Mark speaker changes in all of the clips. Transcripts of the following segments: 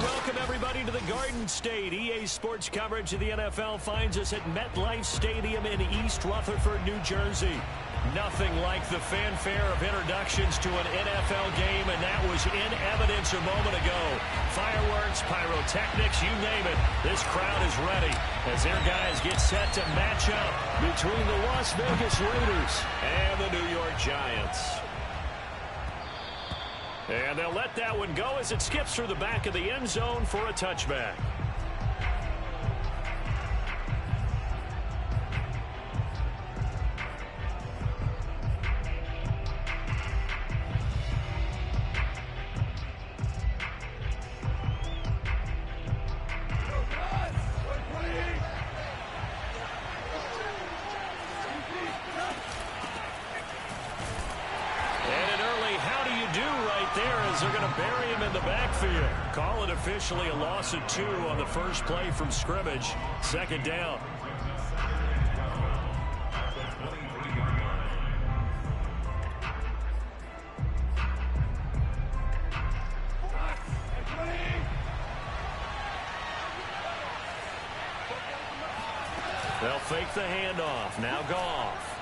Speaker 1: welcome everybody to the Garden State. EA Sports coverage of the NFL finds us at MetLife Stadium in East Rutherford, New Jersey. Nothing like the fanfare of introductions to an NFL game, and that was in evidence a moment ago. Fireworks, pyrotechnics, you name it. This crowd is ready as their guys get set to match up between the Las Vegas Raiders and the New York Giants. And they'll let that one go as it skips through the back of the end zone for a touchback. They're going to bury him in the backfield. Call it officially a loss of 2 on the first play from scrimmage. Second down. They'll fake the handoff. Now Goff.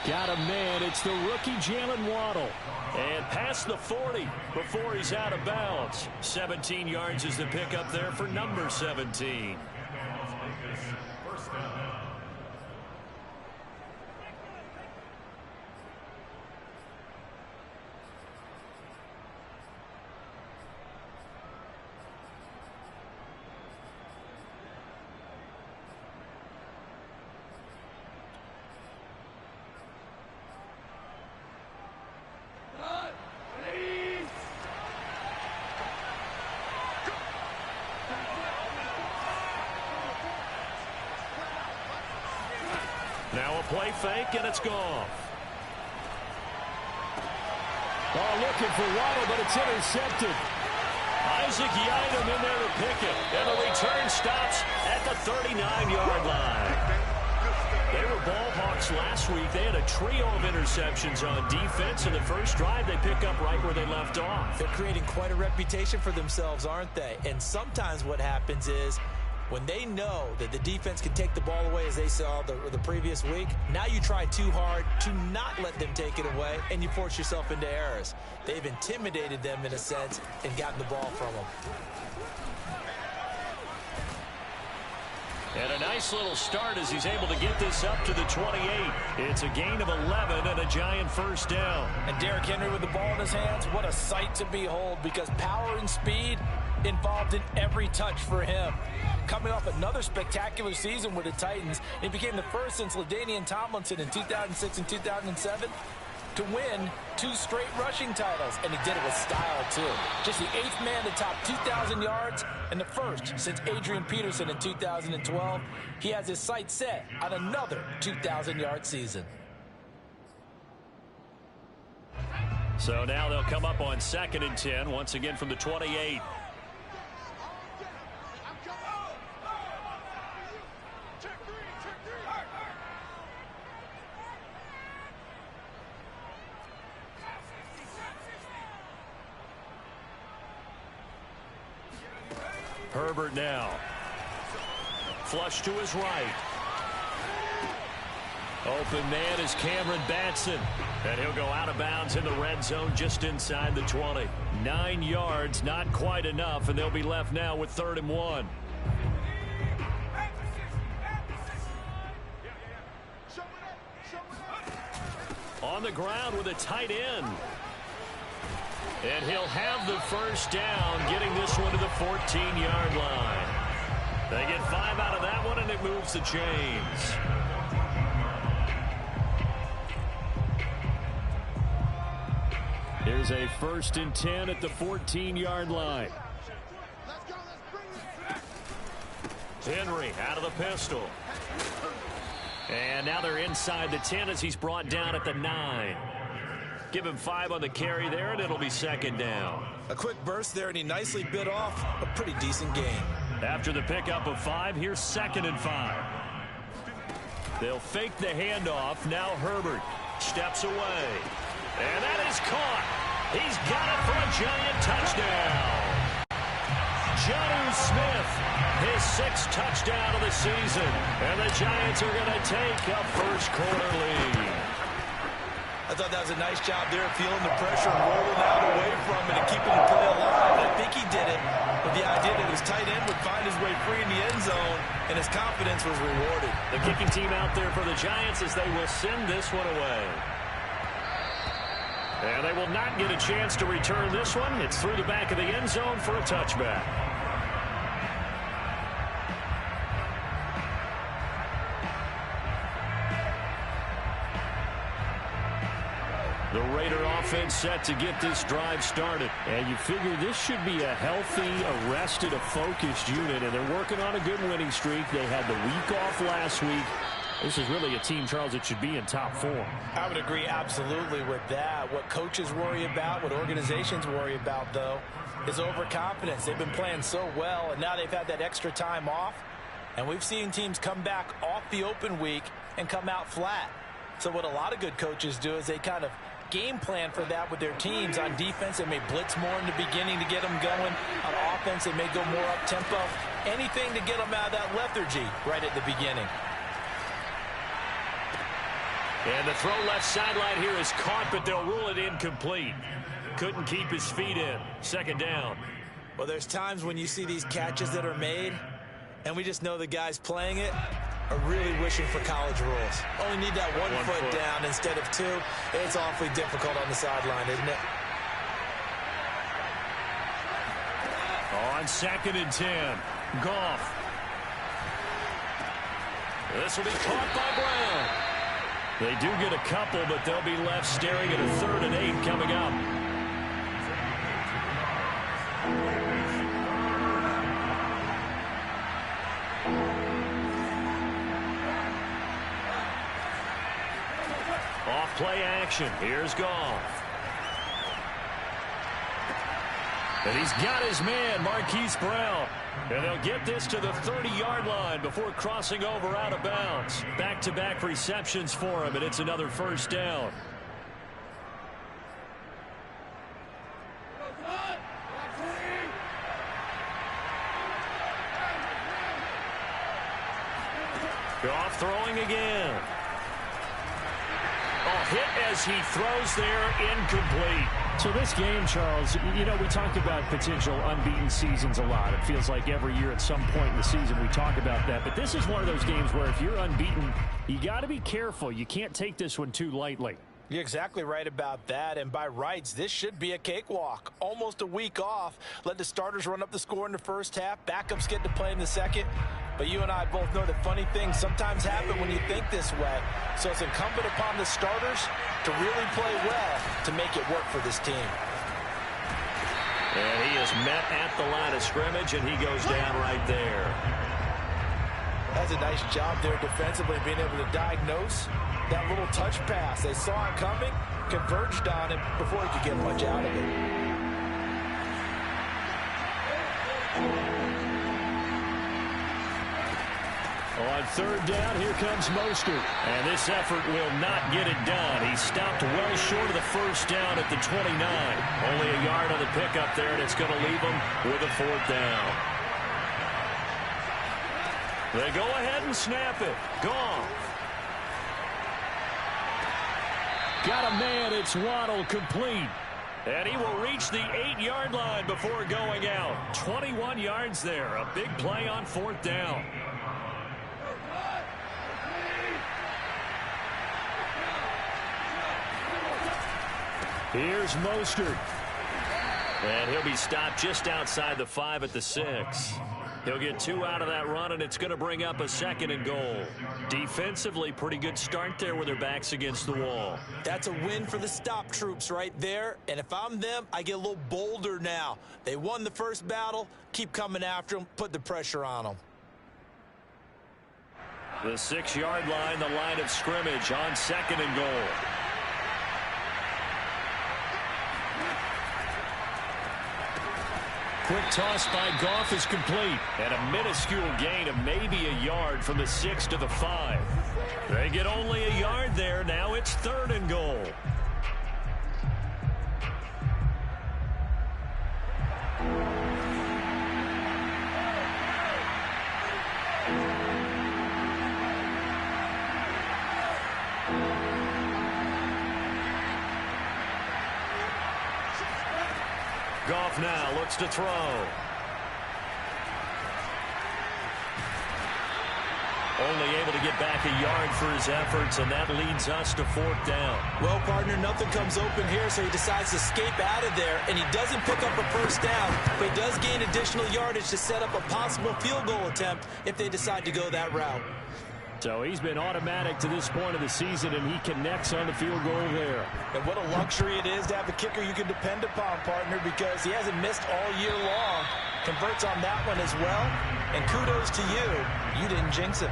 Speaker 1: Got a man. It's the rookie Jalen Waddle. And past the 40 before he's out of bounds. 17 yards is the pickup there for number 17. Now a play fake, and it's Goff. Oh, looking for Waddle, but it's intercepted. Isaac Yiadom in there to pick it. And the return stops at the 39-yard line. They were ball hawks last week. They had a trio of interceptions on defense. In the first drive, they pick up right where they left off.
Speaker 2: They're creating quite a reputation for themselves, aren't they? And sometimes what happens is, when they know that the defense can take the ball away, as they saw the previous week, now you try too hard to not let them take it away, and you force yourself into errors. They've intimidated them in a sense and gotten the ball from them.
Speaker 1: And a nice little start as he's able to get this up to the 28. It's a gain of 11 and a Giant first down.
Speaker 3: And Derrick Henry with the ball in his hands, what a sight to behold, because power and speed involved in every touch for him. Coming off another spectacular season with the Titans, he became the first since LaDainian Tomlinson in 2006 and 2007 to win 2 straight rushing titles, and he did it with style too. Just the 8th man to top 2,000 yards and the first since Adrian Peterson in 2012. He has his sights set on another 2,000-yard season.
Speaker 1: So now they'll come up on 2nd and 10, once again from the 28. Herbert now. Flush to his right. Open man is Cameron Batson. And he'll go out of bounds in the red zone just inside the 20. 9 yards, not quite enough, and they'll be left now with 3rd and 1. On the ground with a tight end. And he'll have the first down, getting this one to the 14-yard line. They get 5 out of that one, and it moves the chains. Here's a 1st and 10 at the 14-yard line. Henry out of the pistol. And now they're inside the 10 as he's brought down at the 9. Give him 5 on the carry there, and it'll be 2nd down.
Speaker 2: A quick burst there, and he nicely bit off a pretty decent gain.
Speaker 1: After the pickup of 5, here's 2nd and 5. They'll fake the handoff. Now Herbert steps away. And that is caught. He's got it for a Giant touchdown. Smith, his 6th touchdown of the season. And the Giants are going to take a first-quarter lead.
Speaker 2: I thought that was a nice job there, feeling the pressure and rolling out away from it and keeping the play alive. And I think he did it with the idea that his tight end would find his way free in the end zone, and his confidence was rewarded.
Speaker 1: The kicking team out there for the Giants as they will send this one away. And they will not get a chance to return this one. It's through the back of the end zone for a touchback. The Raider offense set to get this drive started.
Speaker 4: And you figure this should be a healthy, arrested, a focused unit. And they're working on a good winning streak. They had the week off last week. This is really a team, Charles, that should be in top form.
Speaker 3: I would agree absolutely with that. What coaches worry about, what organizations worry about, though, is overconfidence. They've been playing so well, and now they've had that extra time off. And we've seen teams come back off the open week and come out flat. So what a lot of good coaches do is they kind of game plan for that with their teams. On defense, they may blitz more in the beginning to get them going. On offense, they may go more up-tempo. Anything to get them out of that lethargy right at the beginning.
Speaker 1: And the throw left sideline here is caught, but they'll rule it incomplete. Couldn't keep his feet in. 2nd down.
Speaker 2: Well, there's times when you see these catches that are made, and we just know the guys playing it are really wishing for college rules. Only need that one foot down instead of 2. It's awfully difficult on the sideline, isn't it?
Speaker 1: On 2nd and 10. Goff. This will be caught by Brown. They do get a couple, but they'll be left staring at a 3rd and 8 coming up. Off play action. Here's Goff. And he's got his man, Marquise Brown. And they'll get this to the 30-yard line before crossing over out of bounds. Back-to-back receptions for him, and it's another 1st down. Goff throwing again. Hit as he throws there, incomplete.
Speaker 4: So this game, Charles, you know, we talk about potential unbeaten seasons a lot. It feels like every year at some point in the season we talk about that. But this is one of those games where if you're unbeaten, you got to be careful. You can't take this one too lightly.
Speaker 3: You're exactly right about that, and by rights, this should be a cakewalk. Almost a week off. Let the starters run up the score in the first half. Backups get to play in the second. But you and I both know that funny things sometimes happen when you think this way. So it's incumbent upon the starters to really play well to make it work for this team.
Speaker 1: And he is met at the line of scrimmage, and he goes down right there.
Speaker 3: That's a nice job there defensively, being able to diagnose that little touch pass. They saw it coming, converged on it before he could get much out of it.
Speaker 1: On 3rd down, here comes Mostert. And this effort will not get it done. He stopped well short of the 1st down at the 29. Only a yard on the pickup there, and it's going to leave him with a 4th down. They go ahead and snap it. Goff. Got a man. It's Waddle, complete. And he will reach the 8-yard line before going out. 21 yards there. A big play on 4th down. Here's Mostert. And he'll be stopped just outside the 5 at the 6. He'll get 2 out of that run, and it's going to bring up a 2nd and goal. Defensively, pretty good start there with their backs against the wall.
Speaker 2: That's a win for the stop troops right there. And if I'm them, I get a little bolder now. They won the first battle. Keep coming after them. Put the pressure on them.
Speaker 1: The 6-yard line, the line of scrimmage on 2nd and goal. Quick toss by Goff is complete. And a minuscule gain of maybe a yard from the 6 to the 5. They get only a yard there. Now it's 3rd and goal. Goff now looks to throw. Only able to get back a yard for his efforts, and that leads us to 4th down.
Speaker 2: Well, partner, nothing comes open here, so he decides to escape out of there, and he doesn't pick up a first down, but he does gain additional yardage to set up a possible field goal attempt if they decide to go that route.
Speaker 4: So he's been automatic to this point of the season, and he connects on the field goal there.
Speaker 3: And what a luxury it is to have a kicker you can depend upon, partner, because he hasn't missed all year long. Converts on that one as well, and kudos to you. You didn't jinx it.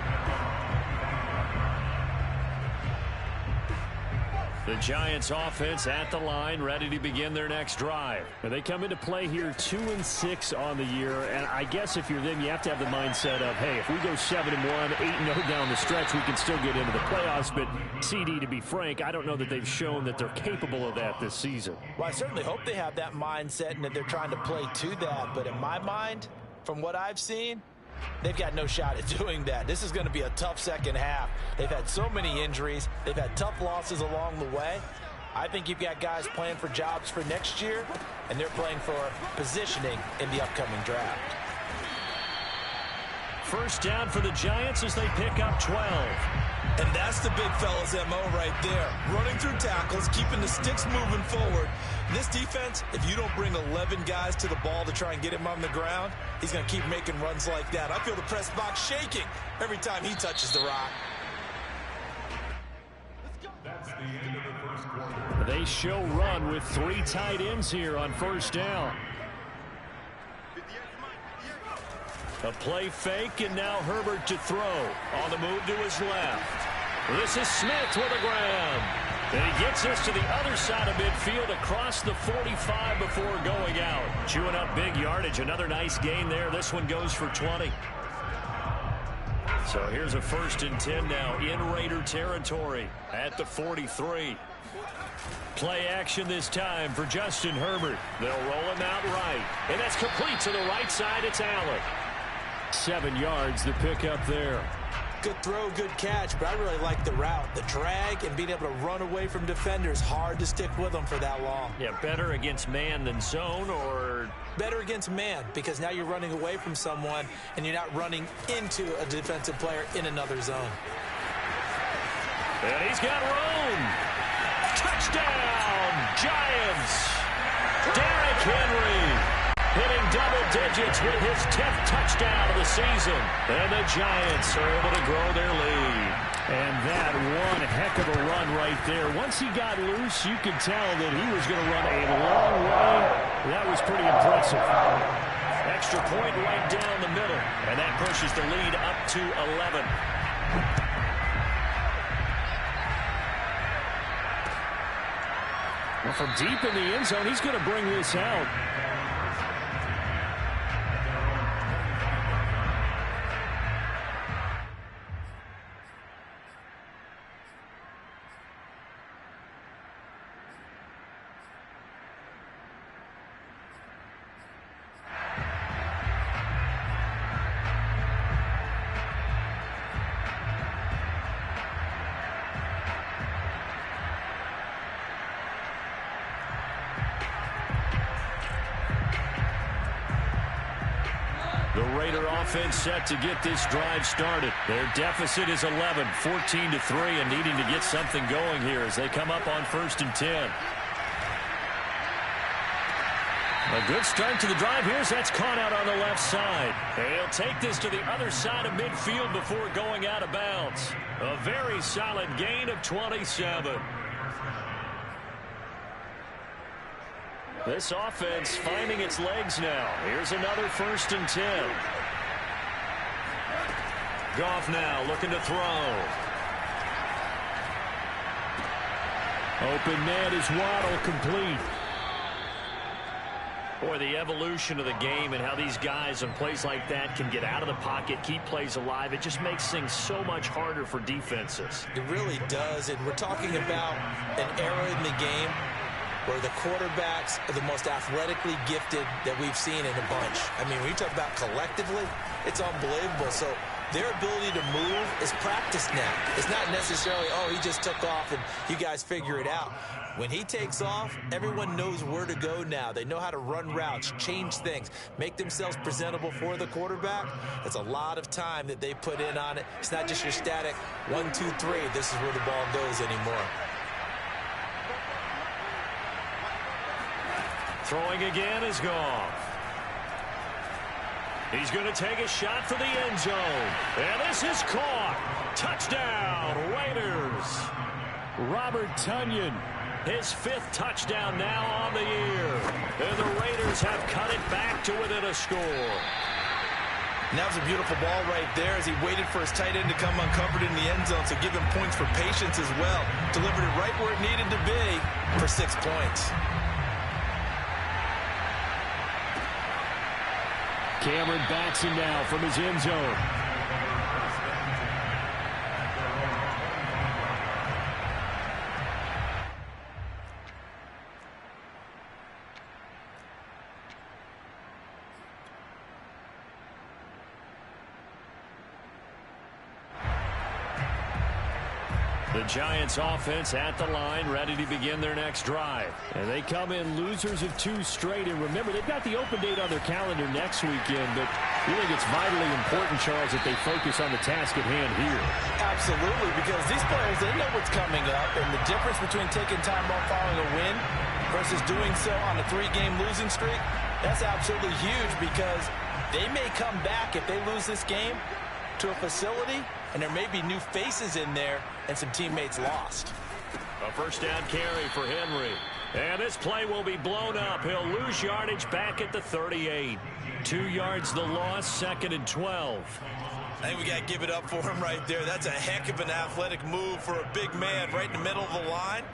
Speaker 1: The Giants offense at the line, ready to begin their next drive.
Speaker 4: And they come into play here 2-6 on the year, and I guess if you're them, you have to have the mindset of, hey, if we go 7-1, 8-0 down the stretch, we can still get into the playoffs. But CD, to be frank, I don't know that they've shown that they're capable of that this season.
Speaker 3: Well, I certainly hope they have that mindset and that they're trying to play to that. But in my mind, from what I've seen, they've got no shot at doing that. This is going to be a tough second half. They've had so many injuries. They've had tough losses along the way. I think you've got guys playing for jobs for next year, and they're playing for positioning in the upcoming draft.
Speaker 1: First down for the Giants as they pick up 12.
Speaker 2: And that's the big fella's MO right there. Running through tackles, keeping the sticks moving forward. This defense, if you don't bring 11 guys to the ball to try and get him on the ground, he's going to keep making runs like that. I feel the press box shaking every time he touches the rock.
Speaker 5: That's the end of the first quarter.
Speaker 4: They show run with 3 tight ends here on first down.
Speaker 1: A play fake, and now Herbert to throw. On the move to his left. This is Smith with a grab. And he gets this to the other side of midfield across the 45 before going out. Chewing up big yardage. Another nice gain there. This one goes for 20. So here's a 1st and 10 now in Raider territory at the 43. Play action this time for Justin Herbert. They'll roll him out right. And that's complete to the right side. It's Allen.
Speaker 4: 7 yards the pick up there.
Speaker 2: Good throw, good catch, but I really like the route. The drag and being able to run away from defenders. Hard to stick with them for that long.
Speaker 1: Yeah, better against man than zone, or
Speaker 2: better against man, because now you're running away from someone and you're not running into a defensive player in another zone.
Speaker 1: And he's got room. Touchdown, Giants. Derrick Henry hitting double digits with his 10th touchdown of the season. And the Giants are able to grow their lead.
Speaker 4: And that one heck of a run right there. Once he got loose, you could tell that he was going to run a long way. That was pretty impressive.
Speaker 1: Extra point right down the middle. And that pushes the lead up to 11.
Speaker 4: Well, from deep in the end zone, he's going to bring this out.
Speaker 1: The Raider offense set to get this drive started. Their deficit is 11, 14-3, and needing to get something going here as they come up on 1st and 10. A good start to the drive. Here's that's caught out on the left side. He'll take this to the other side of midfield before going out of bounds. A very solid gain of 27. This offense finding its legs now. Here's another 1st and 10. Goff now looking to throw.
Speaker 4: Open man is Waddle, complete.
Speaker 1: Boy, the evolution of the game and how these guys in plays like that can get out of the pocket, keep plays alive, it just makes things so much harder for defenses.
Speaker 2: It really does, and we're talking about an era in the game where the quarterbacks are the most athletically gifted that we've seen in a bunch. I mean, when you talk about collectively, it's unbelievable. So their ability to move is practiced now. It's not necessarily, oh, he just took off and you guys figure it out. When he takes off, everyone knows where to go now. They know how to run routes, change things, make themselves presentable for the quarterback. It's a lot of time that they put in on it. It's not just your static 1, 2, 3. This is where the ball goes anymore.
Speaker 1: Throwing again is Goff. He's going to take a shot for the end zone. And this is caught. Touchdown, Raiders. Robert Tonyan, his 5th touchdown now on the year. And the Raiders have cut it back to within a score.
Speaker 2: And that was a beautiful ball right there as he waited for his tight end to come uncovered in the end zone. So give him points for patience as well. Delivered it right where it needed to be for 6 points.
Speaker 4: Cameron backs him now from his end zone. The Giants offense at the line, ready to begin their next drive. And they come in losers of 2 straight. And remember, they've got the open date on their calendar next weekend. But you think it's vitally important, Charles, that they focus on the task at hand here.
Speaker 3: Absolutely, because these players, they know what's coming up. And the difference between taking time off following a win versus doing so on a 3-game losing streak, that's absolutely huge because they may come back if they lose this game to a facility, and there may be new faces in there and some teammates lost.
Speaker 1: A first down carry for Henry. And this play will be blown up. He'll lose yardage back at the 38. 2 yards the loss, 2nd and 12.
Speaker 2: I think we got to give it up for him right there. That's a heck of an athletic move for a big man right in the middle of the line.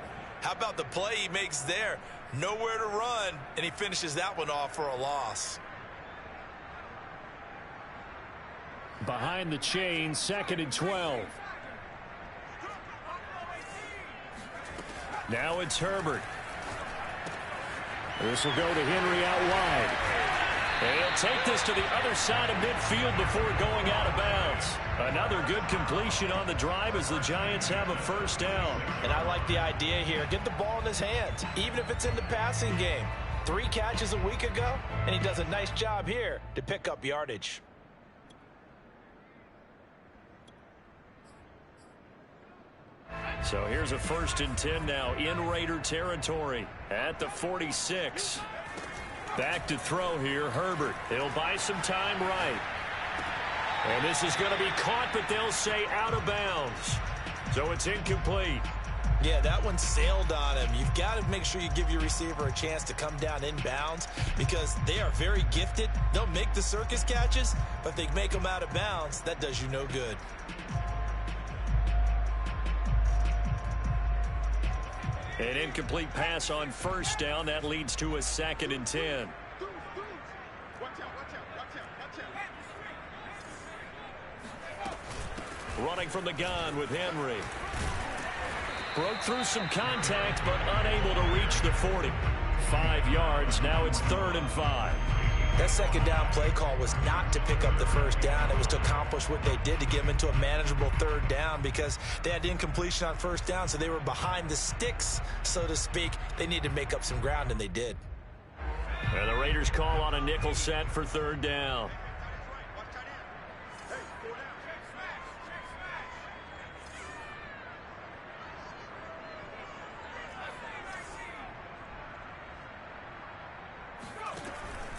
Speaker 2: How about the play he makes there? Nowhere to run, and he finishes that one off for a loss.
Speaker 4: Behind the chain, 2nd and 12. Now it's Herbert. This will go to Henry out wide.
Speaker 1: And he'll take this to the other side of midfield before going out of bounds. Another good completion on the drive as the Giants have a first down.
Speaker 3: And I like the idea here. Get the ball in his hands, even if it's in the passing game. 3 catches a week ago, and he does a nice job here to pick up yardage.
Speaker 1: So here's a 1st and 10 now in Raider territory at the 46. Back to throw here, Herbert. He'll buy some time right. And this is going to be caught, but they'll say out of bounds. So it's incomplete.
Speaker 2: Yeah, that one sailed on him. You've got to make sure you give your receiver a chance to come down inbounds because they are very gifted. They'll make the circus catches, but if they make them out of bounds, that does you no good.
Speaker 1: An incomplete pass on first down. That leads to a 2nd and 10. Running from the gun with Henry. Broke through some contact, but unable to reach the 40. 5 yards. Now it's 3rd and 5.
Speaker 2: That 2nd down play call was not to pick up the first down. It was to accomplish what they did to get them into a manageable 3rd down because they had incompletion on first down, so they were behind the sticks, so to speak. They needed to make up some ground, and they did.
Speaker 1: And the Raiders call on a nickel set for 3rd down.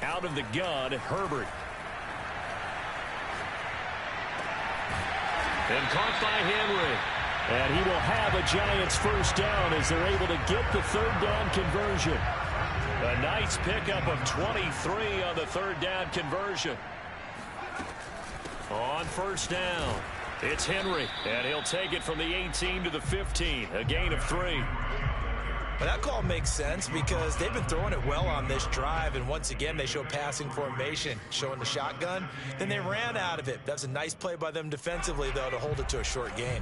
Speaker 1: Out of the gun, Herbert. And caught by Henry.
Speaker 4: And he will have a Giants first down as they're able to get the 3rd down conversion.
Speaker 1: A nice pickup of 23 on the 3rd down conversion. On first down, it's Henry. And he'll take it from the 18 to the 15. A gain of 3.
Speaker 2: But that call makes sense because they've been throwing it well on this drive, and once again they show passing formation, showing the shotgun. Then they ran out of it. That's a nice play by them defensively, though, to hold it to a short gain.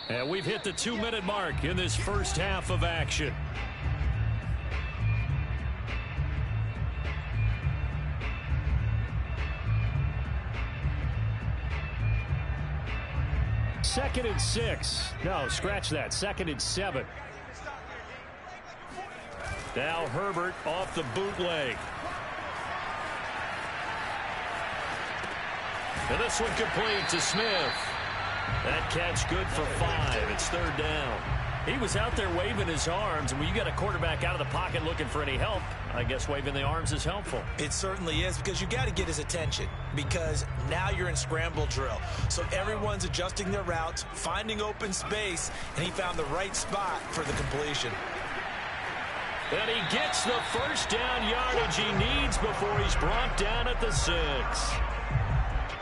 Speaker 1: And we've hit the 2-minute mark in this first half of action.
Speaker 4: 2nd and 6. No, scratch that. 2nd and 7.
Speaker 1: Now Herbert off the bootleg. And this one complete to Smith. That catch good for 5. It's 3rd down. He was out there waving his arms, and when you got a quarterback out of the pocket looking for any help, I guess waving the arms is helpful.
Speaker 2: It certainly is, because you got to get his attention, because now you're in scramble drill. So everyone's adjusting their routes, finding open space, and he found the right spot for the completion.
Speaker 1: And he gets the first down yardage he needs before he's brought down at the 6.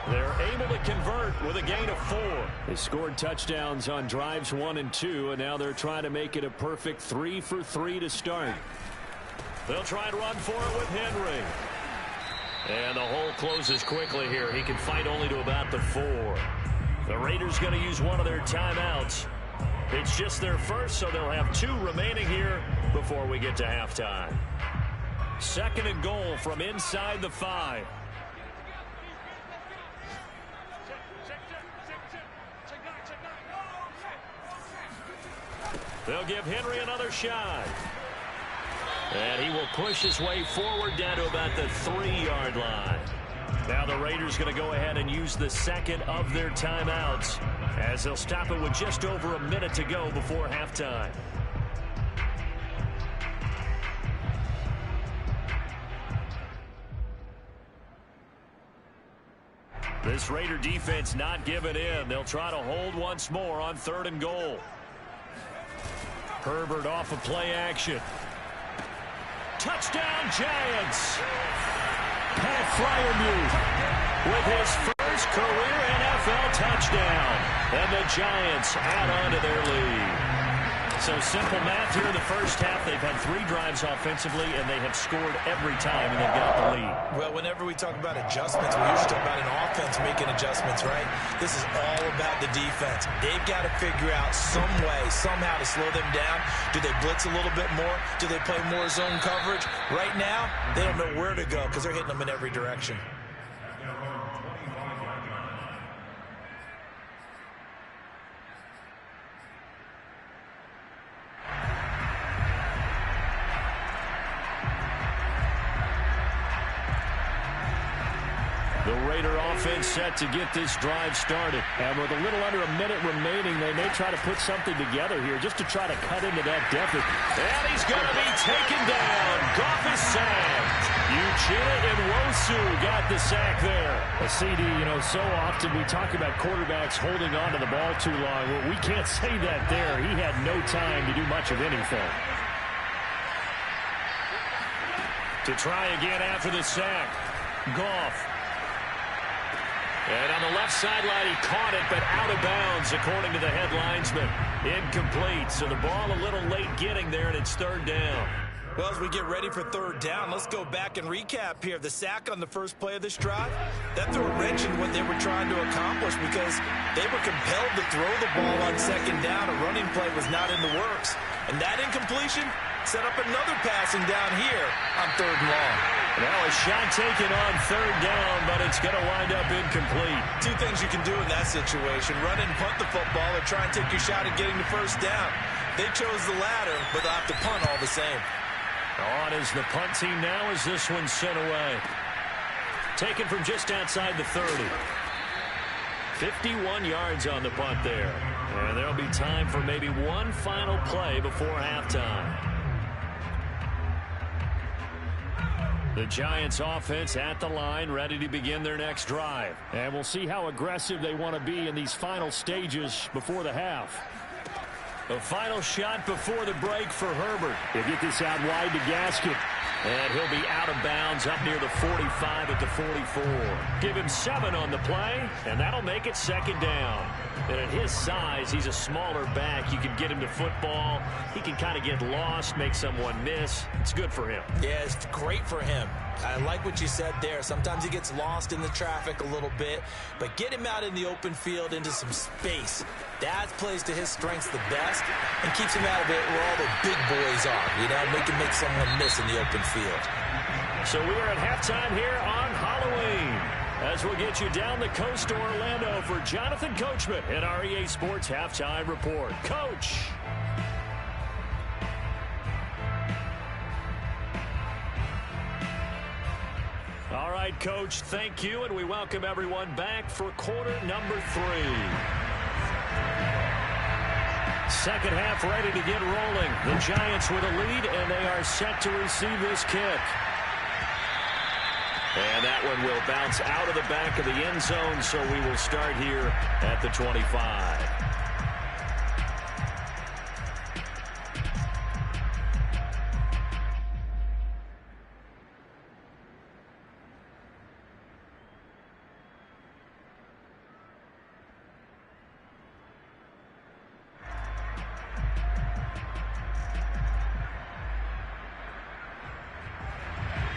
Speaker 1: They're able to convert with a gain of 4.
Speaker 4: They scored touchdowns on drives 1 and 2, and now they're trying to make it a perfect 3 for 3 to start.
Speaker 1: They'll try and run for it with Henry. And the hole closes quickly here. He can fight only to about the 4. The Raiders going to use one of their timeouts. It's just their first, so they'll have 2 remaining here before we get to halftime. 2nd and goal from inside the 5. They'll give Henry another shot. And he will push his way forward down to about the 3-yard line. Now the Raiders going to go ahead and use the 2nd of their timeouts, as they'll stop it with just over a minute to go before halftime. This Raider defense not giving in. They'll try to hold once more on 3rd and goal. Herbert off of play action. Touchdown Giants. Pat Freiermuth with his first career NFL touchdown. And the Giants add on to their lead. So simple math here in the first half. They've had 3 drives offensively, and they have scored every time, and they've got the lead.
Speaker 2: Well, whenever we talk about adjustments, we usually talk about an offense making adjustments, right? This is all about the defense. They've got to figure out some way, somehow to slow them down. Do they blitz a little bit more? Do they play more zone coverage? Right now, they don't know where to go because they're hitting them in every direction.
Speaker 1: The Raider offense set to get this drive started.
Speaker 4: And with a little under a minute remaining, they may try to put something together here just to try to cut into that deficit.
Speaker 1: And he's going to be taken down. Goff is sacked. Uchenna Nwosu got the sack there.
Speaker 4: A CD, so often we talk about quarterbacks holding on to the ball too long. Well, we can't say that there. He had no time to do much of anything.
Speaker 1: To try again after the sack. Goff. And on the left sideline, he caught it, but out of bounds, according to the head linesman. Incomplete, so the ball a little late getting there, and it's 3rd down.
Speaker 2: Well, as we get ready for 3rd down, let's go back and recap here. The sack on the first play of this drive, that threw a wrench in what they were trying to accomplish because they were compelled to throw the ball on 2nd down. A running play was not in the works. And that incompletion set up another passing down here on 3rd and long.
Speaker 1: Now a shot taken on 3rd down, but it's going to wind up incomplete.
Speaker 2: 2 things you can do in that situation. Run and punt the football or try and take your shot at getting the 1st down. They chose the latter, but they'll have to punt all the same.
Speaker 1: On is the punt team now as this one's sent away. Taken from just outside the 30. 51 yards on the punt there. And there'll be time for maybe one final play before halftime. The Giants offense at the line, ready to begin their next drive.
Speaker 4: And we'll see how aggressive they want to be in these final stages before the half.
Speaker 1: The final shot before the break for Herbert.
Speaker 4: They get this out wide to Gaskin.
Speaker 1: And he'll be out of bounds up near the 45 at the 44. Give him 7 on the play, and that'll make it 2nd down. And at his size, he's a smaller back. You can get him to football. He can kind of get lost, make someone miss. It's good for him.
Speaker 2: Yeah, it's great for him. I like what you said there. Sometimes he gets lost in the traffic a little bit, but get him out in the open field into some space. That plays to his strengths the best and keeps him out of it where all the big boys are, make him make someone miss in the open field.
Speaker 1: So we are at halftime here on Halloween. as we'll get you down the coast to Orlando for Jonathan Coachman in our EA Sports Halftime Report. Coach. All right, Coach, thank you, and we welcome everyone back for quarter number 3. Second half ready to get rolling. The Giants with a lead, and they are set to receive this kick. And that one will bounce out of the back of the end zone, so we will start here at the 25.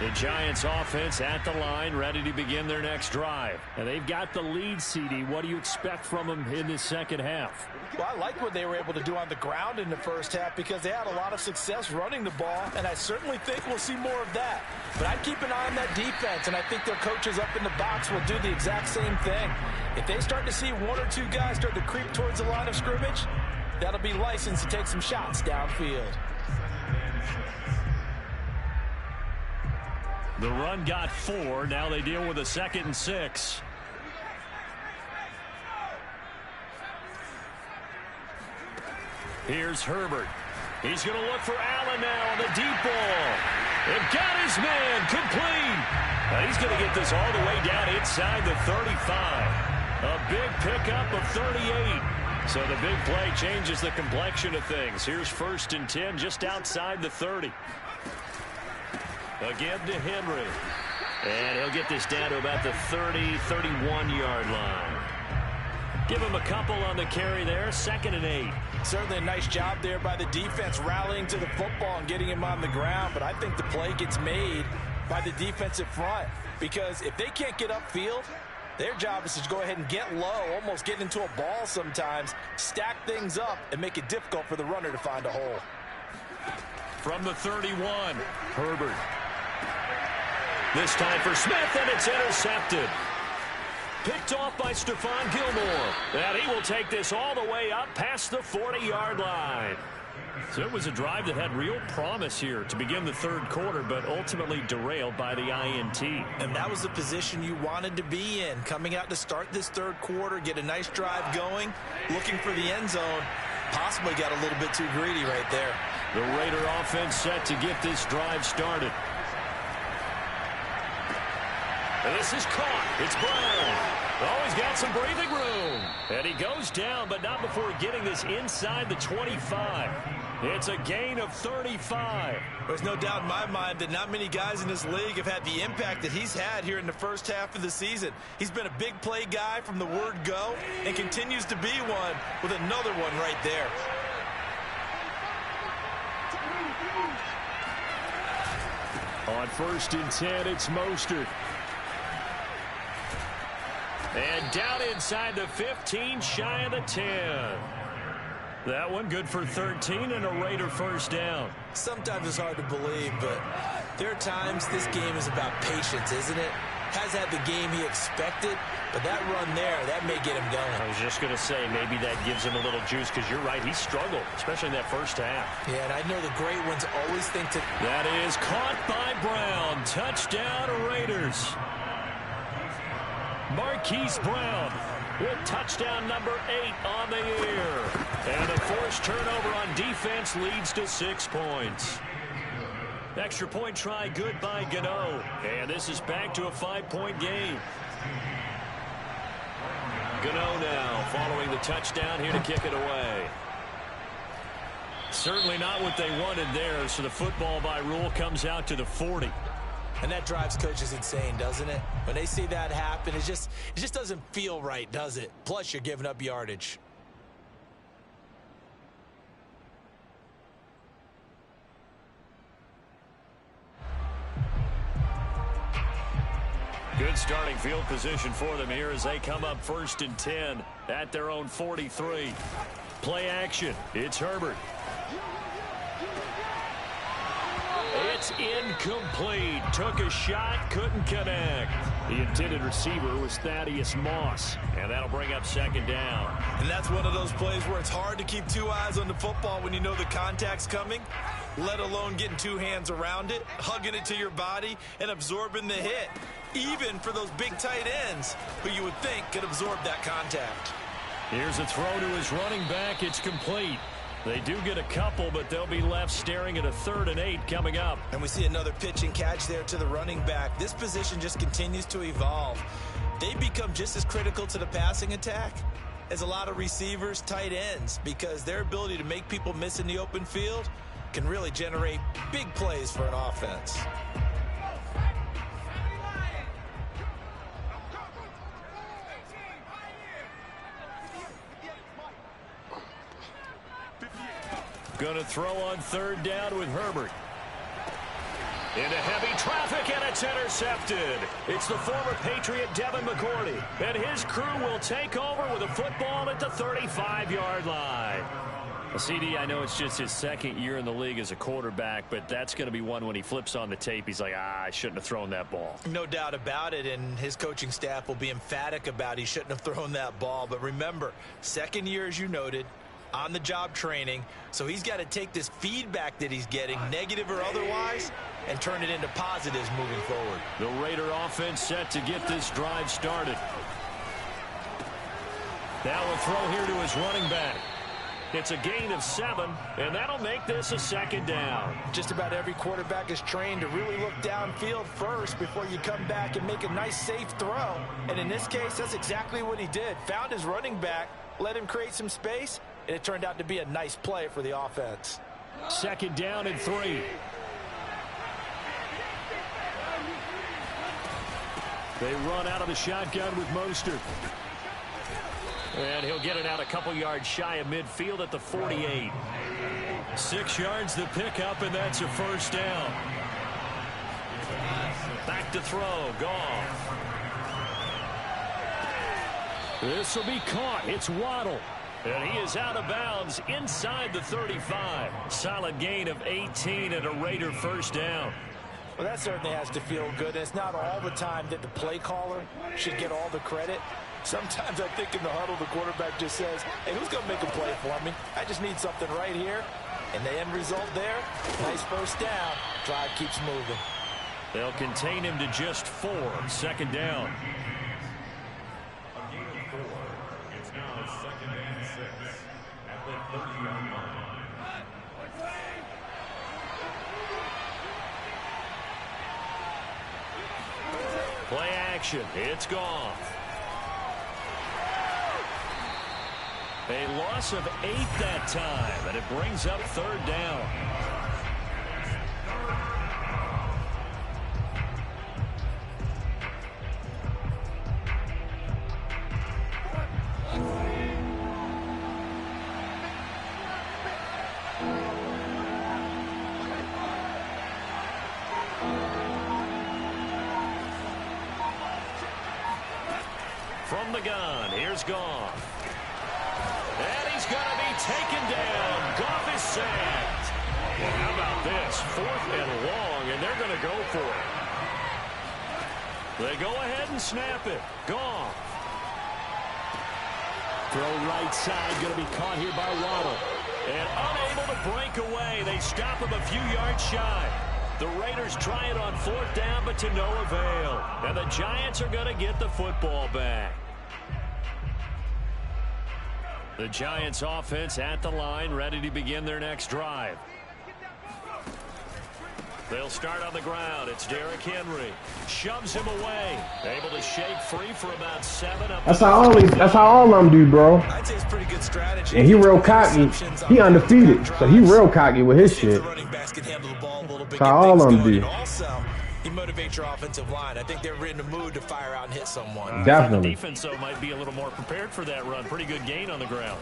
Speaker 1: The Giants offense at the line, ready to begin their next drive. And they've got the lead, CD. What do you expect from them in this second half?
Speaker 3: Well, I like what they were able to do on the ground in the first half because they had a lot of success running the ball, and I certainly think we'll see more of that. But I'd keep an eye on that defense, and I think their coaches up in the box will do the exact same thing. If they start to see 1 or 2 guys start to creep towards the line of scrimmage, that'll be licensed to take some shots downfield.
Speaker 1: The run got 4. Now they deal with a 2nd and 6. Here's Herbert. He's going to look for Allen now on the deep ball. They've got his man complete. Now he's going to get this all the way down inside the 35. A big pickup of 38. So the big play changes the complexion of things. Here's 1st and 10 just outside the 30. Again to Henry. And he'll get this down to about the 30, 31-yard line. Give him a couple on the carry there. 2nd and 8.
Speaker 3: Certainly a nice job there by the defense rallying to the football and getting him on the ground. But I think the play gets made by the defensive front. Because if they can't get upfield, their job is to go ahead and get low, almost get into a ball sometimes, stack things up, and make it difficult for the runner to find a hole.
Speaker 1: From the 31, Herbert. This time for Smith, and it's intercepted. Picked off by Stephon Gilmore. And he will take this all the way up past the 40-yard line. So it was a drive that had real promise here to begin the third quarter, but ultimately derailed by the INT.
Speaker 3: And that was the position you wanted to be in, coming out to start this third quarter, get a nice drive going, looking for the end zone. Possibly got a little bit too greedy right there.
Speaker 1: The Raider offense set to get this drive started. And this is caught. It's Brown. Oh, he's got some breathing room. And he goes down, but not before getting this inside the 25. It's a gain of 35.
Speaker 3: There's no doubt in my mind that not many guys in this league have had the impact that he's had here in the first half of the season. He's been a big play guy from the word go and continues to be one with another one right there.
Speaker 1: On 1st and 10, it's Mostert. And down inside the 15, shy of the 10. That one good for 13 and a Raider first down.
Speaker 3: Sometimes it's hard to believe, but there are times this game is about patience, isn't it? Has had the game he expected, but that run there, that may get him going.
Speaker 1: I was just going to say, maybe that gives him a little juice, because you're right, he struggled, especially in that first half.
Speaker 3: Yeah, and I know the great ones always think to...
Speaker 1: That is caught by Brown. Touchdown, Raiders. Marquise Brown with touchdown number 8 on the year. And a forced turnover on defense leads to 6 points. Extra point try good by Gano. And this is back to a 5-point game. Gano now following the touchdown here to kick it away. Certainly not what they wanted there, so the football by rule comes out to the 40.
Speaker 3: And that drives coaches insane, doesn't it? When they see that happen, it just doesn't feel right, does it? Plus, you're giving up yardage.
Speaker 1: Good starting field position for them here as they come up 1st and 10 at their own 43. Play action. It's Herbert. It's It's incomplete. Took a shot, couldn't connect.
Speaker 4: The intended receiver was Thaddeus Moss.
Speaker 1: And that'll bring up second down.
Speaker 2: And that's one of those plays where it's hard to keep two eyes on the football when you know the contact's coming, let alone getting two hands around it, hugging it to your body, and absorbing the hit. Even for those big tight ends who you would think could absorb that contact.
Speaker 1: Here's a throw to his running back. It's complete. They do get a couple, but they'll be left staring at a 3rd and 8 coming up.
Speaker 2: And we see another pitch and catch there to the running back. This position just continues to evolve. They become just as critical to the passing attack as a lot of receivers, tight ends, because their ability to make people miss in the open field can really generate big plays for an offense.
Speaker 1: Going to throw on 3rd down with Herbert. Into heavy traffic, and it's intercepted. It's the former Patriot Devin McCourty, and his crew will take over with a football at the 35-yard line.
Speaker 4: Well, CD, I know it's just his 2nd year in the league as a quarterback, but that's going to be one when he flips on the tape, he's like, I shouldn't have thrown that ball.
Speaker 2: No doubt about it, and his coaching staff will be emphatic about he shouldn't have thrown that ball. But remember, 2nd year, as you noted, on-the-job training, so he's got to take this feedback that he's getting, negative or otherwise, and turn it into positives moving forward.
Speaker 1: The Raider offense set to get this drive started. Now a throw here to his running back. It's a gain of 7, and that'll make this a 2nd down.
Speaker 3: Just about every quarterback is trained to really look downfield first before you come back and make a nice, safe throw. And in this case, that's exactly what he did. Found his running back, let him create some space, and it turned out to be a nice play for the offense.
Speaker 1: 2nd down and 3. They run out of the shotgun with Mostert. And he'll get it out a couple yards shy of midfield at the 48. 6 yards the pickup, and that's a 1st down. Back to throw. Goff. This will be caught. It's Waddle. And he is out of bounds inside the 35. Solid gain of 18 and a Raider 1st down.
Speaker 3: Well, that certainly has to feel good. And it's not all the time that the play caller should get all the credit. Sometimes I think in the huddle, the quarterback just says, hey, who's going to make a play for me? I just need something right here. And the end result there, nice 1st down. Drive keeps moving.
Speaker 1: They'll contain him to just 4. 2nd down.
Speaker 5: A gain of 4. It's now 2nd and 6 at the 30-yard line.
Speaker 1: Play action. It's gone. A loss of 8 that time, and it brings up 3rd down. From the gun, here's Goff. And he's going to be taken down. Goff is sacked. Well, how about this? 4th and long, and they're going to go for it. They go ahead and snap it. Goff. Throw right side, going to be caught here by Waddle. And unable to break away. They stop him a few yards shy. The Raiders try it on 4th down, but to no avail. And the Giants are going to get the football back. The Giants offense at the line, ready to begin their next drive. They'll start on the ground. It's Derrick Henry. Shoves him away. Able to shake free for about 7.
Speaker 6: That's how all of them do, bro.
Speaker 2: I'd say it's pretty good strategy.
Speaker 6: And he real cocky. He undefeated, so he real cocky with his shit.
Speaker 2: The running backs can handle the ball a little bit.
Speaker 6: That's how all of them do.
Speaker 2: Also, he motivates your offensive line. I think they're in the mood to fire out and hit someone.
Speaker 6: Definitely.
Speaker 1: The defense, though, might be a little more prepared for that run. Pretty good gain on the ground.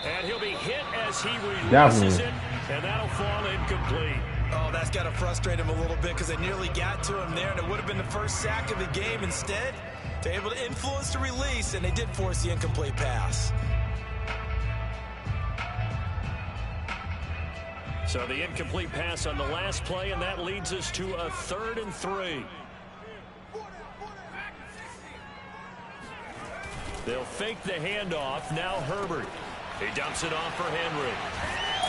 Speaker 1: And he'll be hit as he releases it, and that'll fall incomplete.
Speaker 2: Oh, that's got to frustrate him a little bit because they nearly got to him there, and it would have been the first sack of the game. Instead, they're able to influence the release, and they did force the incomplete pass.
Speaker 1: So the incomplete pass on the last play, and that leads us to a 3rd and 3. They'll fake the handoff. Now Herbert. He dumps it off for Henry.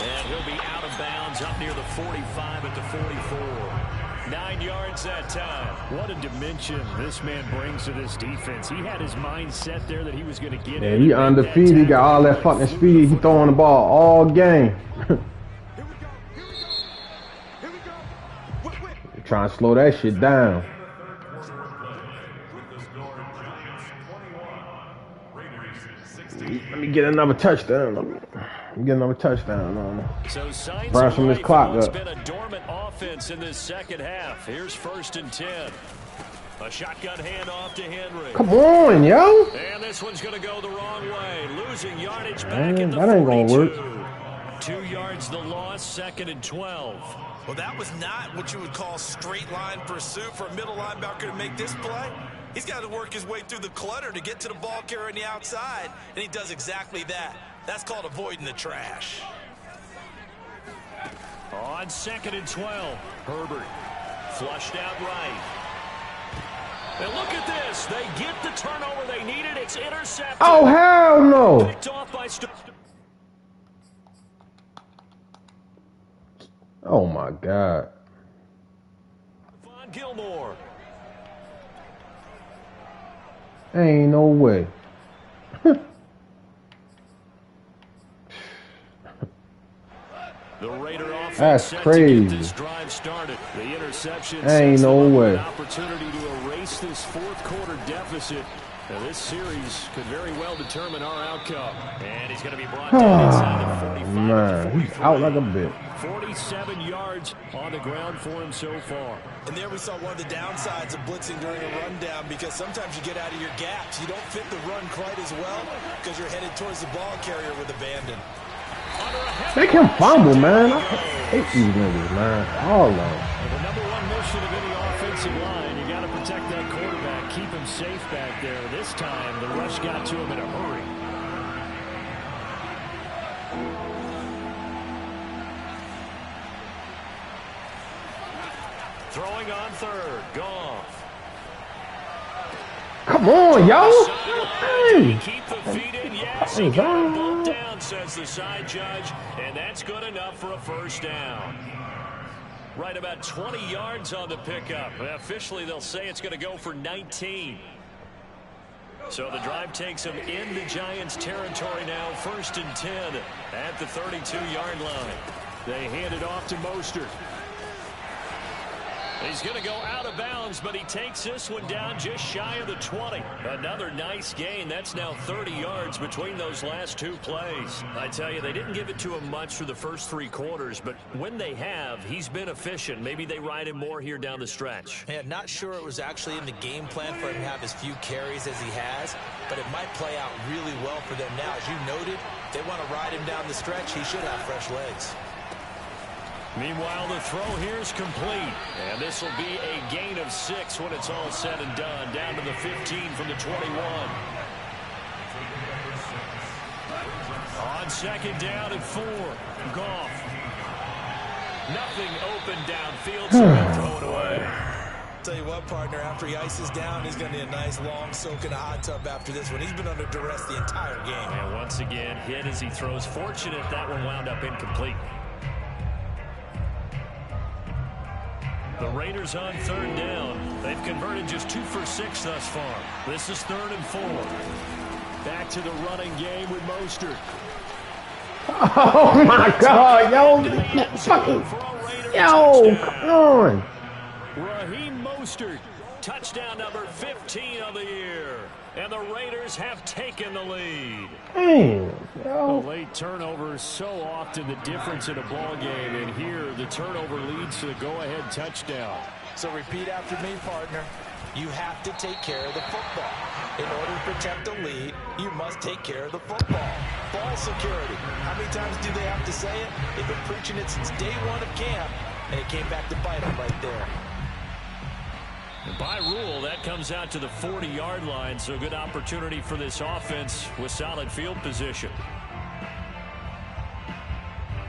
Speaker 1: And he'll be out of bounds up near the 45 at the 44. 9 yards that time.
Speaker 4: What a dimension this man brings to this defense. He had his mind set there that he was going to get
Speaker 6: Yeah, he undefeated. He got all that fucking speed. He throwing the ball all game. Trying to slow that shit down. Let me get another touchdown. Let me get another touchdown on him.
Speaker 1: So signs
Speaker 6: Brush from this clock
Speaker 1: it's
Speaker 6: up.
Speaker 1: been a dormant offense in this second half. Here's 1st and 10. A shotgun handoff to Henry.
Speaker 6: Come on, yo.
Speaker 1: And this one's going to go the wrong way. Losing yardage back
Speaker 6: Man,
Speaker 1: in the
Speaker 6: that ain't
Speaker 1: 42.
Speaker 6: gonna work.
Speaker 1: 2 yards the loss, 2nd and 12.
Speaker 2: Well, that was not what you would call straight line pursuit for a middle linebacker to make this play. He's got to work his way through the clutter to get to the ball carrier on the outside, and he does exactly that. That's called avoiding the trash.
Speaker 1: On 2nd and 12, Herbert flushed out right. And look at this. They get the turnover they needed. It's intercepted.
Speaker 6: Oh, hell no.
Speaker 1: Picked off by
Speaker 6: Oh, my God.
Speaker 1: Von Gilmore.
Speaker 6: Ain't no way.
Speaker 1: The Raider offense
Speaker 6: That's
Speaker 1: set
Speaker 6: crazy.
Speaker 1: to get this drive started. The interception
Speaker 6: Ain't
Speaker 1: sets
Speaker 6: no
Speaker 1: them up with
Speaker 6: way.
Speaker 1: an opportunity to erase this 4th quarter deficit. Now, this series could very well determine our outcome. And he's going to be brought down inside the 45.
Speaker 6: Man, he's out like a bit.
Speaker 1: 47 yards on the ground for him so far.
Speaker 2: And there we saw one of the downsides of blitzing during a rundown, because sometimes you get out of your gaps. You don't fit the run quite as well because you're headed towards the ball carrier with abandon.
Speaker 6: Make him fumble, man. I hate these niggas, man. All of them.
Speaker 4: The number one mission of any offensive line, you got to protect that quarterback, keep him safe back there. This time, the rush got to him in a hurry.
Speaker 1: Throwing on 3rd, Goff.
Speaker 6: Come on, yo.
Speaker 1: Did he
Speaker 6: Hey.
Speaker 1: keep the feet in? Yes, he got them both down, says the side judge, and that's good enough for a 1st down. Right about 20 yards on the pickup. Officially, they'll say it's going to go for 19. So the drive takes them into Giants territory now, 1st and 10 at the 32-yard line.
Speaker 4: They hand it off to Mostert.
Speaker 1: He's going to go out of bounds, but he takes this one down just shy of the 20. Another nice gain. That's now 30 yards between those last 2 plays. I tell you, they didn't give it to him much through the first 3 quarters, but when they have, he's been efficient. Maybe they ride him more here down the stretch.
Speaker 2: Man, not sure it was actually in the game plan for him to have as few carries as he has, but it might play out really well for them now. As you noted, if they want to ride him down the stretch, he should have fresh legs.
Speaker 1: Meanwhile, the throw here is complete. And this will be a gain of 6 when it's all said and done. Down to the 15 from the 21. On 2nd down and 4. Goff. Nothing open downfield, so he'll throw it away.
Speaker 2: Tell you what, partner, after he ices down, he's going to need a nice long soak in a hot tub after this one. He's been under duress the entire game.
Speaker 1: And once again, hit as he throws. Fortunate that one wound up incomplete. The Raiders on 3rd down. They've converted just 2 for 6 thus far. This is 3rd and 4.
Speaker 4: Back to the running game with Mostert.
Speaker 6: Oh, my God, yo. Fucking, yo, come on.
Speaker 1: Raheem Mostert, touchdown number 15 of the year. And the Raiders have taken the lead.
Speaker 6: Damn,
Speaker 4: A
Speaker 6: yo.
Speaker 4: late turnover is so often the difference in a ball game, and here the turnover leads to the go-ahead touchdown.
Speaker 2: So repeat after me, partner. You have to take care of the football. In order to protect the lead, you must take care of the football. Ball security. How many times do they have to say it? They've been preaching it since day 1 of camp, and it came back to bite them right there.
Speaker 1: And by rule, that comes out to the 40-yard line, so good opportunity for this offense with solid field position.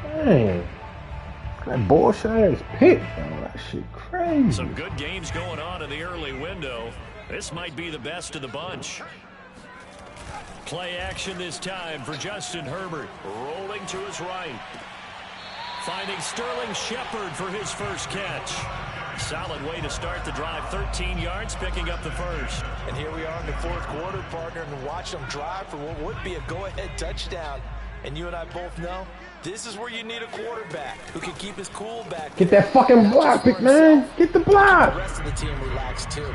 Speaker 6: Dang. That bullshit ass pick, bro. That shit crazy.
Speaker 1: Some good games going on in the early window. This might be the best of the bunch. Play action this time for Justin Herbert. Rolling to his right. Finding Sterling Shepard for his first catch. Solid way to start the drive. 13 yards, picking up the first.
Speaker 2: And here we are in the fourth quarter, partner, and watch them drive for what would be a go-ahead touchdown. And you and I both know this is where you need a quarterback who can keep his cool back.
Speaker 6: Get that fucking block, big man. Get the block.
Speaker 2: The rest of the team relaxed too.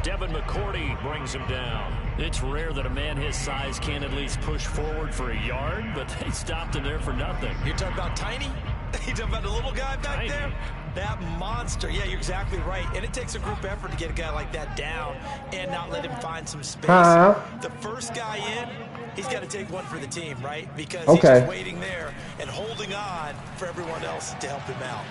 Speaker 1: Devin McCourty brings him down. It's rare that a man his size can at least push forward for a yard, but they stopped him there for nothing.
Speaker 2: You're talking about Tiny? You're talking about the little guy back there? That monster. Yeah, you're exactly right. And it takes a group effort to get a guy like that down and not let him find some space. The first guy in, he's got to take one for the team, right? Because he's just waiting there and holding on for everyone else to help him out.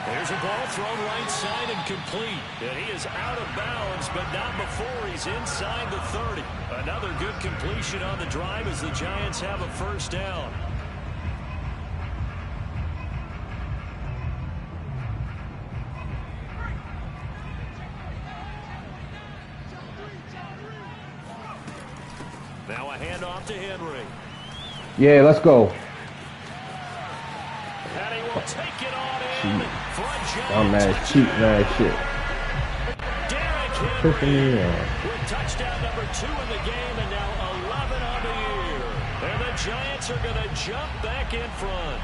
Speaker 1: There's a ball thrown right side and complete. And he is out of bounds, but not before he's inside the 30. Another good completion on the drive as the Giants have a first down. Now a handoff to Henry.
Speaker 6: Yeah, let's go.
Speaker 1: And he will take it on in for a Giants.
Speaker 6: I'm mad cheap, mad shit.
Speaker 1: Derrick Henry with touchdown number 2 in the game and now 11 on the year. And the Giants are going to jump back in front.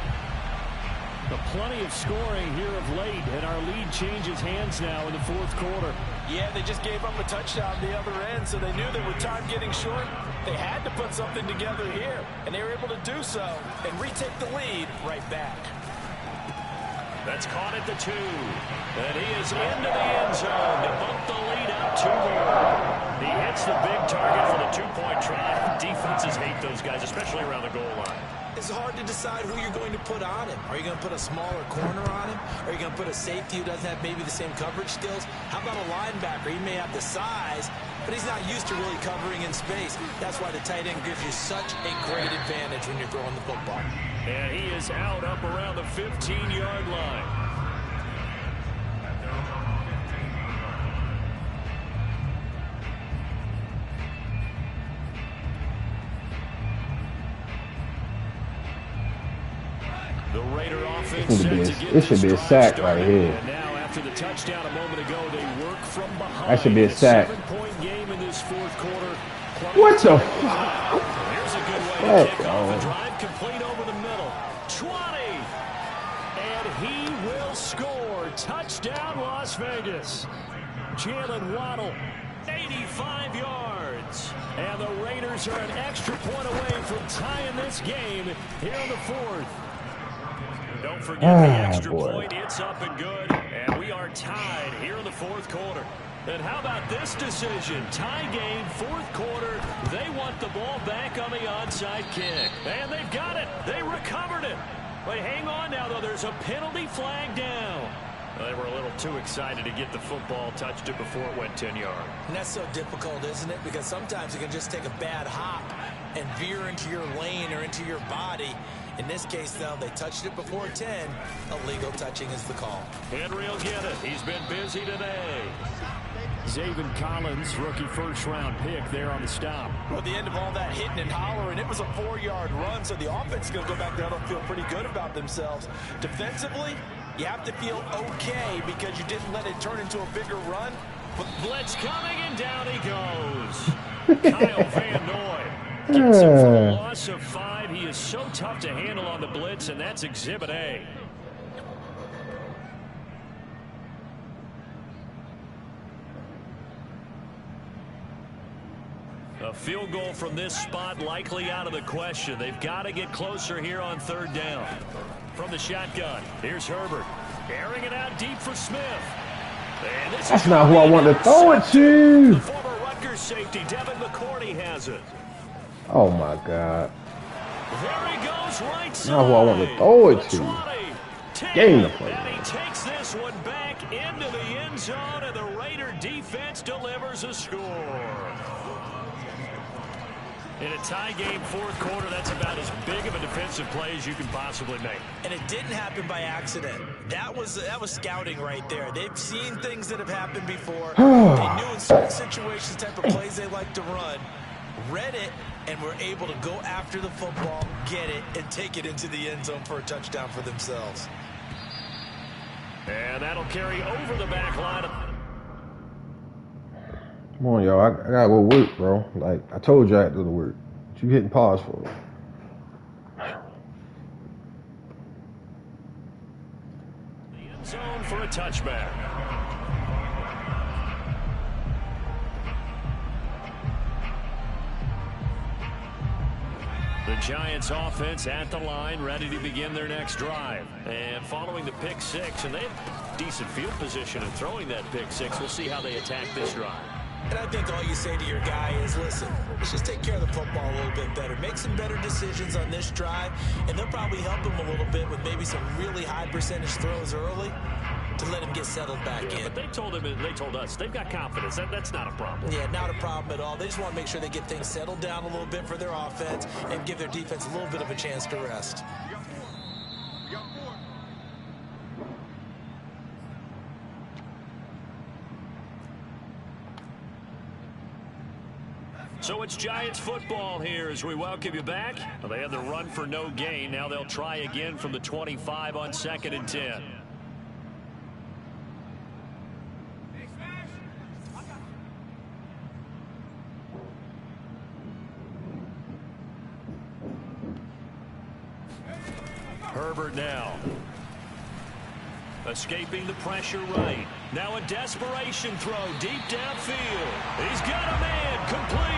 Speaker 4: Plenty of scoring here of late, and our lead changes hands now in the fourth quarter.
Speaker 3: Yeah, they just gave up a touchdown the other end, so they knew that with time getting short, they had to put something together here, and they were able to do so and retake the lead right back.
Speaker 1: That's caught at the 2. And he is into the end zone to bump the lead up 2 more. He hits the big target for the 2-point try. Defenses hate those guys, especially around the goal line.
Speaker 2: It's hard to decide who you're going to put on him. Are you going to put a smaller corner on him? Are you going to put a safety who doesn't have maybe the same coverage skills? How about a linebacker? He may have the size, but he's not used to really covering in space. That's why the tight end gives you such a great advantage when you're throwing the football.
Speaker 1: And he is out up around the 15-yard line. The Raider offense
Speaker 6: it should be a sack right here.
Speaker 1: And now after the touchdown a moment ago, they work from behind.
Speaker 6: That should be a sack.
Speaker 1: 7-point game in this fourth quarter.
Speaker 6: What the fuck?
Speaker 1: Here's a good way to kick off a drive complete over the middle. 20. And he will score. Touchdown, Las Vegas. Jalen Waddle, 85 yards. And the Raiders are an extra point away from tying this game here in the fourth. Don't forget the extra point. It's up and good. And we are tied here in the fourth quarter. And how about this decision? Tie game, fourth quarter. They want the ball back on the onside kick. And they've got it. They recovered it. But hang on now, though. There's a penalty flag down. They were a little too excited to get the football, touched it before it went 10 yards.
Speaker 2: And that's so difficult, isn't it? Because sometimes you can just take a bad hop and veer into your lane or into your body. In this case, though, they touched it before 10. Illegal touching is the call.
Speaker 1: Henry will get it. He's been busy today.
Speaker 4: Zaven Collins, rookie first-round pick there on the stop.
Speaker 3: Well, at the end of all that hitting and hollering, it was a 4-yard run, so the offense is going to go back there and feel pretty good about themselves. Defensively, you have to feel okay because you didn't let it turn into a bigger run.
Speaker 1: But blitz coming, and down he goes. Kyle Van Noy gets him for a loss of 5. He is so tough to handle on the blitz, and that's Exhibit A. A field goal from this spot likely out of the question. They've got to get closer here on third down. From the shotgun, here's Herbert. Airing it out deep for Smith. And this
Speaker 6: That's not who I want to throw it to.
Speaker 1: The former Rutgers safety, Devin McCourty, has it.
Speaker 6: Oh, my God.
Speaker 1: There he goes, right side.
Speaker 6: Not who I want to throw it to. Game the play.
Speaker 1: And he takes this one back into the end zone, and the Raider defense delivers a score. In a tie game, fourth quarter, that's about as big of a defensive play as you can possibly make.
Speaker 2: And it didn't happen by accident. That was scouting right there. They've seen things that have happened before. They knew in certain situations the type of plays they like to run, read it, and were able to go after the football, get it, and take it into the end zone for a touchdown for themselves.
Speaker 1: And that'll carry over the back line.
Speaker 6: Come on, y'all. I gotta go work, bro. Like, I told you I had to go to work. What you hitting pause for?
Speaker 1: The end zone for a touchback. The Giants offense at the line, ready to begin their next drive. And following the pick six, and they have decent field position in throwing that pick six. We'll see how they attack this drive.
Speaker 2: And I think all you say to your guy is, listen, let's just take care of the football a little bit better. Make some better decisions on this drive, and they'll probably help him a little bit with maybe some really high percentage throws early to let him get settled back in.
Speaker 1: But they told us they've got confidence. That's not a problem.
Speaker 2: Yeah, not a problem at all. They just want to make sure they get things settled down a little bit for their offense and give their defense a little bit of a chance to rest.
Speaker 1: So it's Giants football here as we welcome you back. Well, they had the run for no gain. Now they'll try again from the 25 on 2nd and 10. Herbert now. Escaping the pressure right. Now a desperation throw deep downfield. He's got a man complete.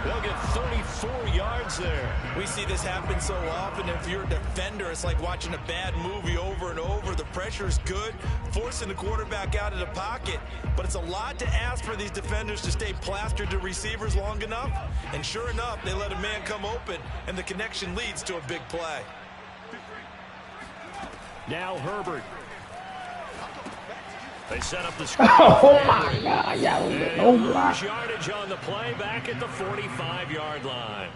Speaker 1: They'll get 34 yards there.
Speaker 2: We see this happen so often. If you're a defender, it's like watching a bad movie over and over. The pressure is good, forcing the quarterback out of the pocket. But it's a lot to ask for these defenders to stay plastered to receivers long enough. And sure enough, they let a man come open, and the connection leads to a big play.
Speaker 1: Now Herbert. They set up the screen.
Speaker 6: Oh my God!
Speaker 1: No lose yardage on the play back at the 45-yard line.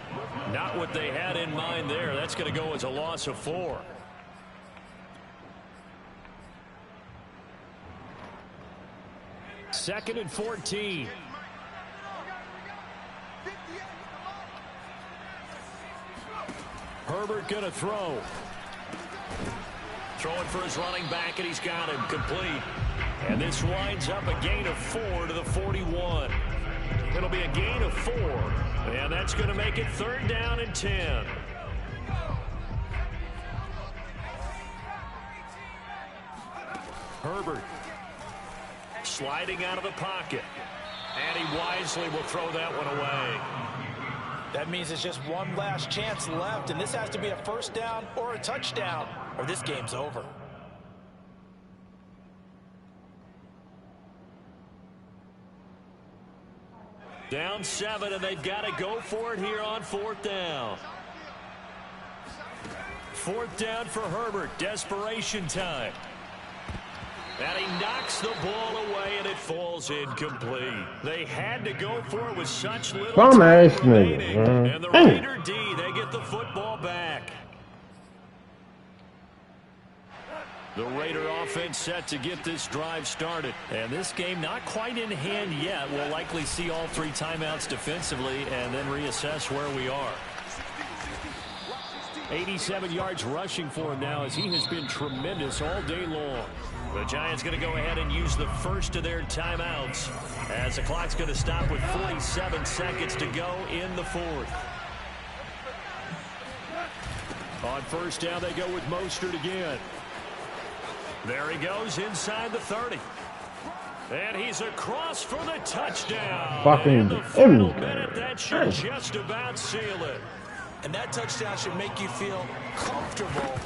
Speaker 1: Not what they had in mind there. That's going to go as a loss of 4. Second and 14. Herbert going to throw. Throwing for his running back, and he's got him complete. And this winds up a gain of 4 to the 41. It'll be a gain of 4, and that's going to make it 3rd down and 10. Herbert sliding out of the pocket, and he wisely will throw that one away.
Speaker 3: That means it's just one last chance left, and this has to be a first down or a touchdown, or this game's over.
Speaker 1: Down 7, and they've got to go for it here on 4th down. 4th down for Herbert. Desperation time. And he knocks the ball away, and it falls incomplete. They had to go for it with such little time remaining. And the Raider D, they get the football back. The Raider offense set to get this drive started. And this game not quite in hand yet. We'll likely see all 3 timeouts defensively and then reassess where we are. 87 yards rushing for him now as he has been tremendous all day long. The Giants going to go ahead and use the first of their timeouts as the clock's going to stop with 47 seconds to go in the 4th. On 1st down, they go with Mostert again. There he goes inside the 30. And he's across for the touchdown.
Speaker 6: Fucking
Speaker 1: the final minute, that should just about seal it.
Speaker 2: And that touchdown should make you feel comfortable.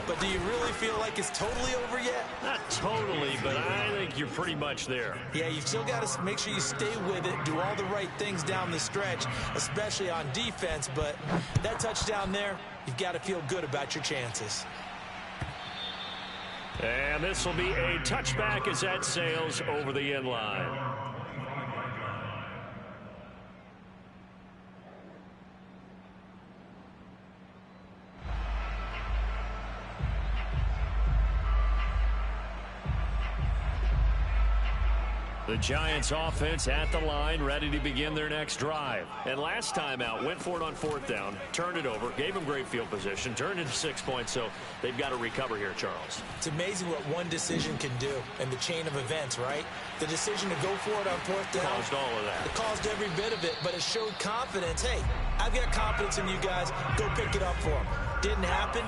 Speaker 2: But do you really feel like it's totally over yet?
Speaker 1: Not totally, but I think you're pretty much there.
Speaker 2: Yeah, you've still got to make sure you stay with it, do all the right things down the stretch, especially on defense. But that touchdown there, you've got to feel good about your chances.
Speaker 1: And this will be a touchback as that sails over the end line. The Giants offense at the line, ready to begin their next drive. And last time out, went for it on 4th down, turned it over, gave them great field position, turned into 6 points, so they've got to recover here, Charles.
Speaker 2: It's amazing what one decision can do in the chain of events, right? The decision to go for it on 4th down.
Speaker 1: Caused all of that.
Speaker 2: It caused every bit of it, but it showed confidence. Hey, I've got confidence in you guys. Go pick it up for them. Didn't happen.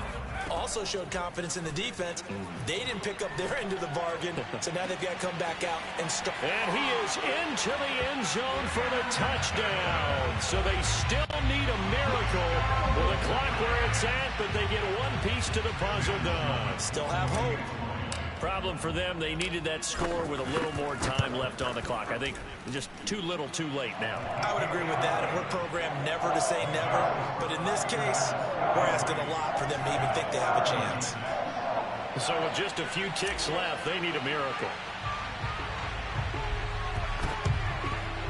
Speaker 2: Also showed confidence in the defense. They didn't pick up their end of the bargain, so now they've got to come back out and start.
Speaker 1: And he is into the end zone for the touchdown. So they still need a miracle with the clock where it's at, but they get one piece to the puzzle done.
Speaker 2: Still have hope.
Speaker 1: Problem for them, they needed that score with a little more time left on the clock. I think just too little too late now.
Speaker 2: I would agree with that, and we're programmed never to say never. But in this case, we're asking a lot for them to even think they have a chance.
Speaker 1: So with just a few ticks left, they need a miracle.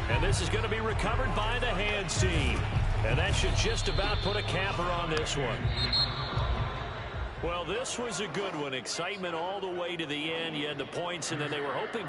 Speaker 1: And this is going to be recovered by the hands team. And that should just about put a capper on this one. Well, this was a good one. Excitement all the way to the end. You had the points, and then they were hoping